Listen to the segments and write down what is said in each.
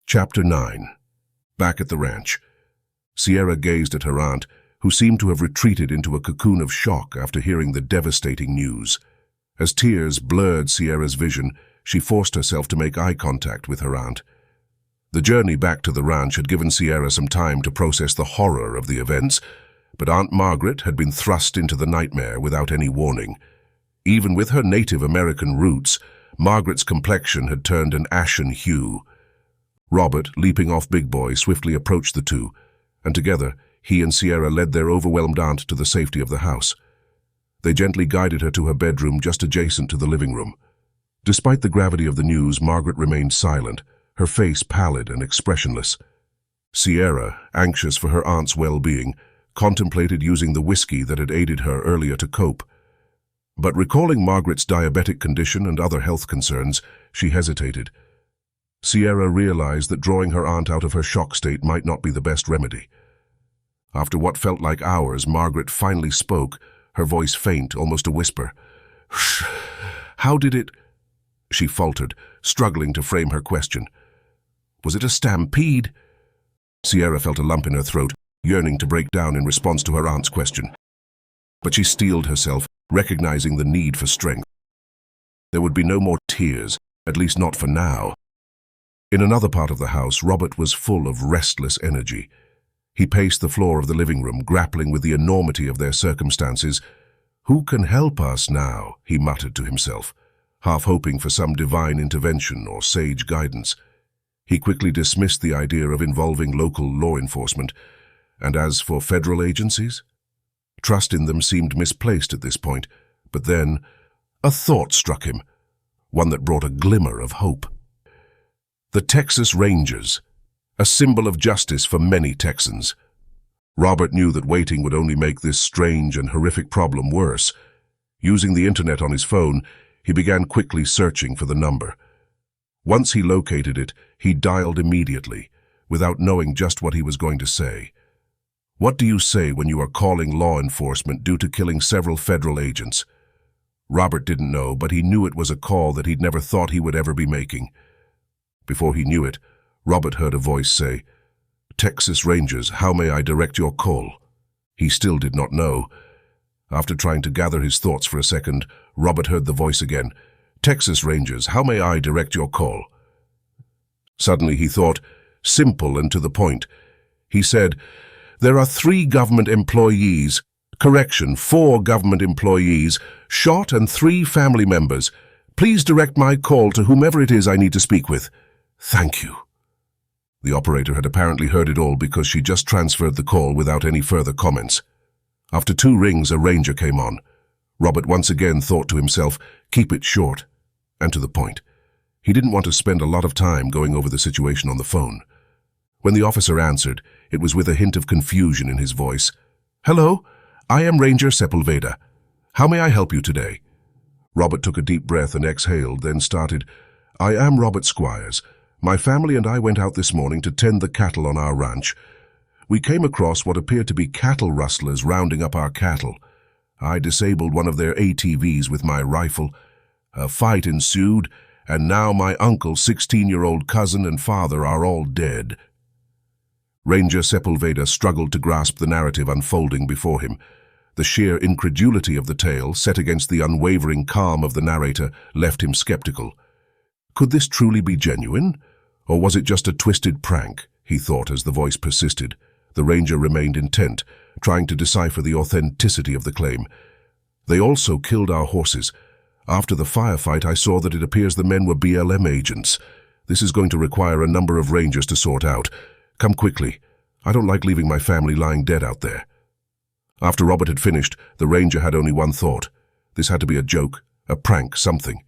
Chapter 9. Back at the ranch. Sierra gazed at her aunt, who seemed to have retreated into a cocoon of shock after hearing the devastating news. As tears blurred Sierra's vision, she forced herself to make eye contact with her aunt. The journey back to the ranch had given Sierra some time to process the horror of the events, but Aunt Margaret had been thrust into the nightmare without any warning. Even with her Native American roots, Margaret's complexion had turned an ashen hue. Robert, leaping off Big Boy, swiftly approached the two, and together he and Sierra led their overwhelmed aunt to the safety of the house. They gently guided her to her bedroom just adjacent to the living room. Despite the gravity of the news, Margaret remained silent, her face pallid and expressionless. Sierra, anxious for her aunt's well-being, contemplated using the whiskey that had aided her earlier to cope. But recalling Margaret's diabetic condition and other health concerns, she hesitated. Sierra realized that drawing her aunt out of her shock state might not be the best remedy. After what felt like hours, Margaret finally spoke, her voice faint, almost a whisper. "How did it—" she faltered, struggling to frame her question. "Was it a stampede?" Sierra felt a lump in her throat, yearning to break down in response to her aunt's question. But she steeled herself, recognizing the need for strength. There would be no more tears, at least not for now. In another part of the house, Robert was full of restless energy. He paced the floor of the living room, grappling with the enormity of their circumstances. "Who can help us now?" he muttered to himself, half hoping for some divine intervention or sage guidance. He quickly dismissed the idea of involving local law enforcement, and as for federal agencies, trust in them seemed misplaced at this point. But then a thought struck him, one that brought a glimmer of hope. The Texas Rangers, a symbol of justice for many Texans. Robert knew that waiting would only make this strange and horrific problem worse. Using the internet on his phone, he began quickly searching for the number. Once he located it, he dialed immediately, without knowing just what he was going to say. What do you say when you are calling law enforcement due to killing several federal agents? Robert didn't know, but he knew it was a call that he'd never thought he would ever be making. Before he knew it, Robert heard a voice say, "Texas Rangers, how may I direct your call?" He still did not know. After trying to gather his thoughts for a second, Robert heard the voice again, "Texas Rangers, how may I direct your call?" Suddenly he thought, simple and to the point. He said, "There are 3 government employees, 4 government employees, shot and 3 family members. Please direct my call to whomever it is I need to speak with. Thank you." The operator had apparently heard it all because she just transferred the call without any further comments. After 2 rings, a ranger came on. Robert once again thought to himself, keep it short and to the point. He didn't want to spend a lot of time going over the situation on the phone. When the officer answered, it was with a hint of confusion in his voice. "Hello, I am Ranger Sepulveda. How may I help you today?" Robert took a deep breath and exhaled, then started, "I am Robert Squires. My family and I went out this morning to tend the cattle on our ranch. We came across what appeared to be cattle rustlers rounding up our cattle. I disabled one of their ATVs with my rifle. A fight ensued, and now my uncle, 16-year-old cousin, and father are all dead." Ranger Sepulveda struggled to grasp the narrative unfolding before him. The sheer incredulity of the tale, set against the unwavering calm of the narrator, left him skeptical. Could this truly be genuine? Or was it just a twisted prank? He thought as the voice persisted. The ranger remained intent, trying to decipher the authenticity of the claim. "They also killed our horses. After the firefight, I saw that it appears the men were BLM agents. This is going to require a number of rangers to sort out. Come quickly. I don't like leaving my family lying dead out there." After Robert had finished, the ranger had only one thought. This had to be a joke, a prank, something.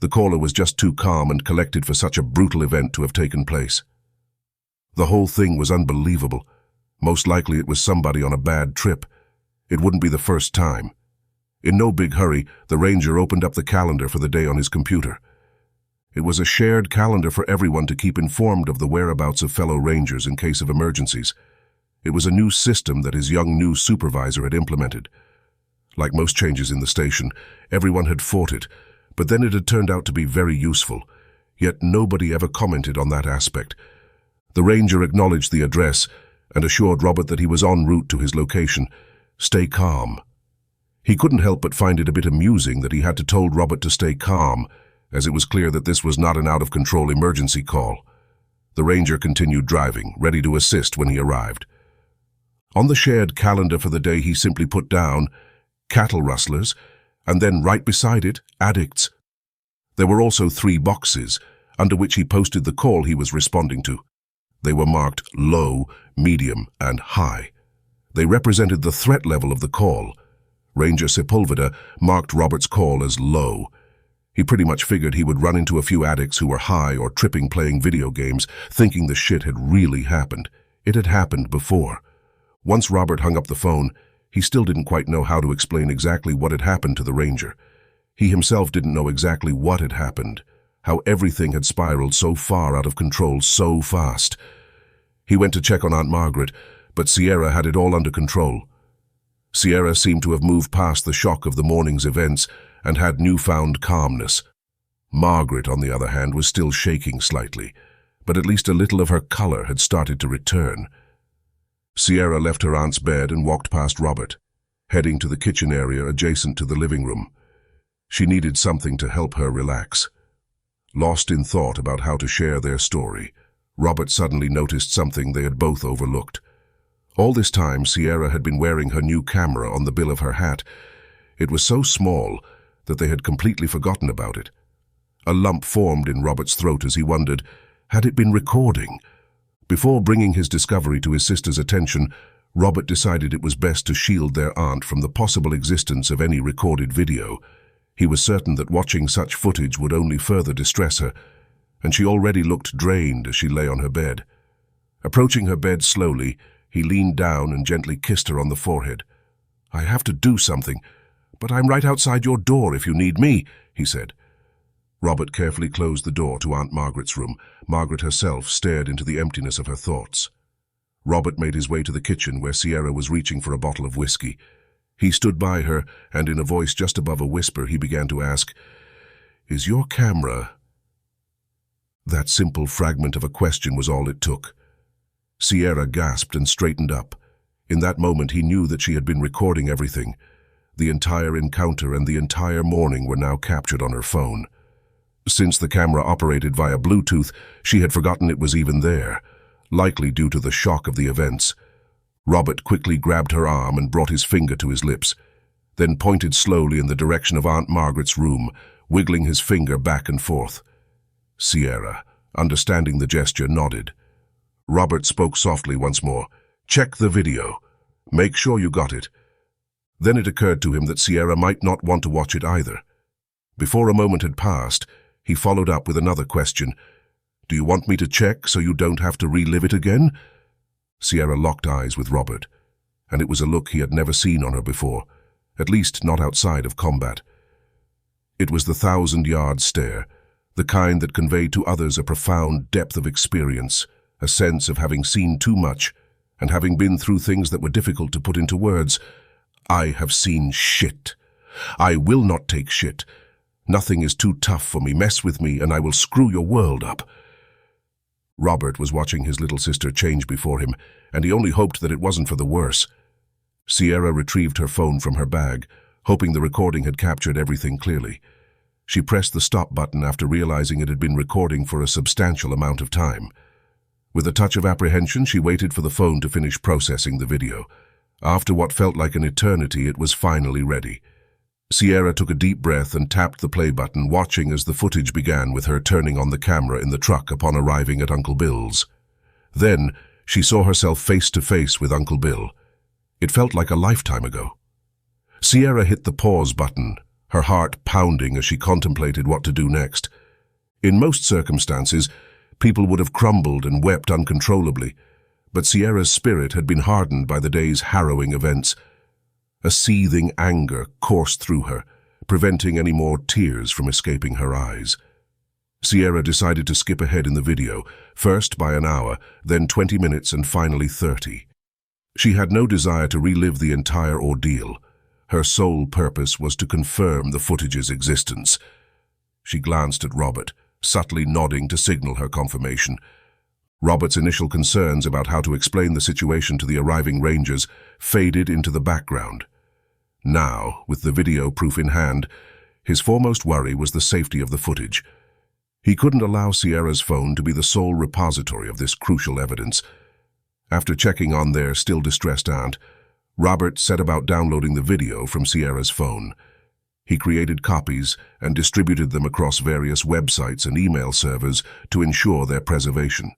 The caller was just too calm and collected for such a brutal event to have taken place. The whole thing was unbelievable. Most likely it was somebody on a bad trip. It wouldn't be the first time. In no big hurry, the ranger opened up the calendar for the day on his computer. It was a shared calendar for everyone to keep informed of the whereabouts of fellow rangers in case of emergencies. It was a new system that his young new supervisor had implemented. Like most changes in the station, everyone had fought it, but then it had turned out to be very useful. Yet nobody ever commented on that aspect. The ranger acknowledged the address and assured Robert that he was en route to his location. Stay calm. He couldn't help but find it a bit amusing that he had to told Robert to stay calm, as it was clear that this was not an out-of-control emergency call. The ranger continued driving, ready to assist when he arrived. On the shared calendar for the day, he simply put down cattle rustlers, and then right beside it, addicts. There were also 3 boxes, under which he posted the call he was responding to. They were marked low, medium, and high. They represented the threat level of the call. Ranger Sepulveda marked Robert's call as low. He pretty much figured he would run into a few addicts who were high or tripping playing video games, thinking the shit had really happened. It had happened before. Once Robert hung up the phone, he still didn't quite know how to explain exactly what had happened to the ranger. He himself didn't know exactly what had happened, how everything had spiraled so far out of control so fast. He went to check on Aunt Margaret, but Sierra had it all under control. Sierra seemed to have moved past the shock of the morning's events and had newfound calmness. Margaret, on the other hand, was still shaking slightly, but at least a little of her color had started to return. Sierra left her aunt's bed and walked past Robert, heading to the kitchen area adjacent to the living room. She needed something to help her relax. Lost in thought about how to share their story, Robert suddenly noticed something they had both overlooked. All this time, Sierra had been wearing her new camera on the bill of her hat. It was so small that they had completely forgotten about it. A lump formed in Robert's throat as he wondered, had it been recording? Before bringing his discovery to his sister's attention, Robert decided it was best to shield their aunt from the possible existence of any recorded video. He was certain that watching such footage would only further distress her, and she already looked drained as she lay on her bed. Approaching her bed slowly, he leaned down and gently kissed her on the forehead. "I have to do something, but I'm right outside your door if you need me," he said. Robert carefully closed the door to Aunt Margaret's room. Margaret herself stared into the emptiness of her thoughts. Robert made his way to the kitchen where Sierra was reaching for a bottle of whiskey. He stood by her, and in a voice just above a whisper, he began to ask, "Is your camera—" That simple fragment of a question was all it took. Sierra gasped and straightened up. In that moment, he knew that she had been recording everything. The entire encounter and the entire morning were now captured on her phone. Since the camera operated via Bluetooth, she had forgotten it was even there, likely due to the shock of the events. Robert quickly grabbed her arm and brought his finger to his lips, then pointed slowly in the direction of Aunt Margaret's room, wiggling his finger back and forth. Sierra, understanding the gesture, nodded. Robert spoke softly once more. "Check the video. Make sure you got it." Then it occurred to him that Sierra might not want to watch it either. Before a moment had passed, he followed up with another question. "Do you want me to check so you don't have to relive it again?" Sierra locked eyes with Robert, and it was a look he had never seen on her before, at least not outside of combat. It was the 1,000-yard stare, the kind that conveyed to others a profound depth of experience, a sense of having seen too much and having been through things that were difficult to put into words. "I have seen shit. I will not take shit. Nothing is too tough for me. Mess with me and I will screw your world up." Robert was watching his little sister change before him, and he only hoped that it wasn't for the worse. Sierra retrieved her phone from her bag, hoping the recording had captured everything clearly. She pressed the stop button after realizing it had been recording for a substantial amount of time. With a touch of apprehension, she waited for the phone to finish processing the video. After what felt like an eternity, it was finally ready. Sierra took a deep breath and tapped the play button, watching as the footage began with her turning on the camera in the truck upon arriving at Uncle Bill's. Then, she saw herself face to face with Uncle Bill. It felt like a lifetime ago. Sierra hit the pause button, her heart pounding as she contemplated what to do next. In most circumstances, people would have crumbled and wept uncontrollably, but Sierra's spirit had been hardened by the day's harrowing events. A seething anger coursed through her, preventing any more tears from escaping her eyes. Sierra decided to skip ahead in the video, first by an hour, then 20 minutes, and finally 30. She had no desire to relive the entire ordeal. Her sole purpose was to confirm the footage's existence. She glanced at Robert, subtly nodding to signal her confirmation. Robert's initial concerns about how to explain the situation to the arriving Rangers faded into the background. Now, with the video proof in hand, his foremost worry was the safety of the footage. He couldn't allow Sierra's phone to be the sole repository of this crucial evidence. After checking on their still distressed aunt, Robert set about downloading the video from Sierra's phone. He created copies and distributed them across various websites and email servers to ensure their preservation.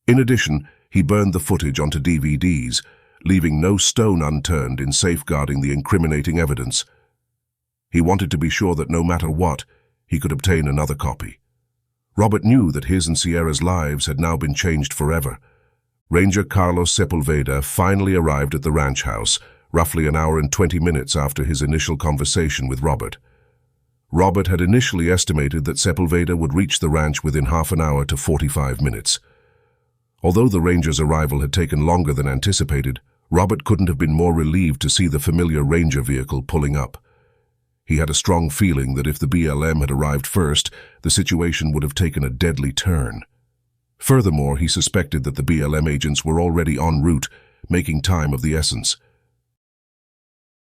In addition, he burned the footage onto DVDs, leaving no stone unturned in safeguarding the incriminating evidence. He wanted to be sure that no matter what, he could obtain another copy. Robert knew that his and Sierra's lives had now been changed forever. Ranger Carlos Sepulveda finally arrived at the ranch house, roughly an hour and 20 minutes after his initial conversation with Robert. Robert had initially estimated that Sepulveda would reach the ranch within half an hour to 45 minutes. Although the Ranger's arrival had taken longer than anticipated, Robert couldn't have been more relieved to see the familiar Ranger vehicle pulling up. He had a strong feeling that if the BLM had arrived first, the situation would have taken a deadly turn. Furthermore, he suspected that the BLM agents were already en route, making time of the essence.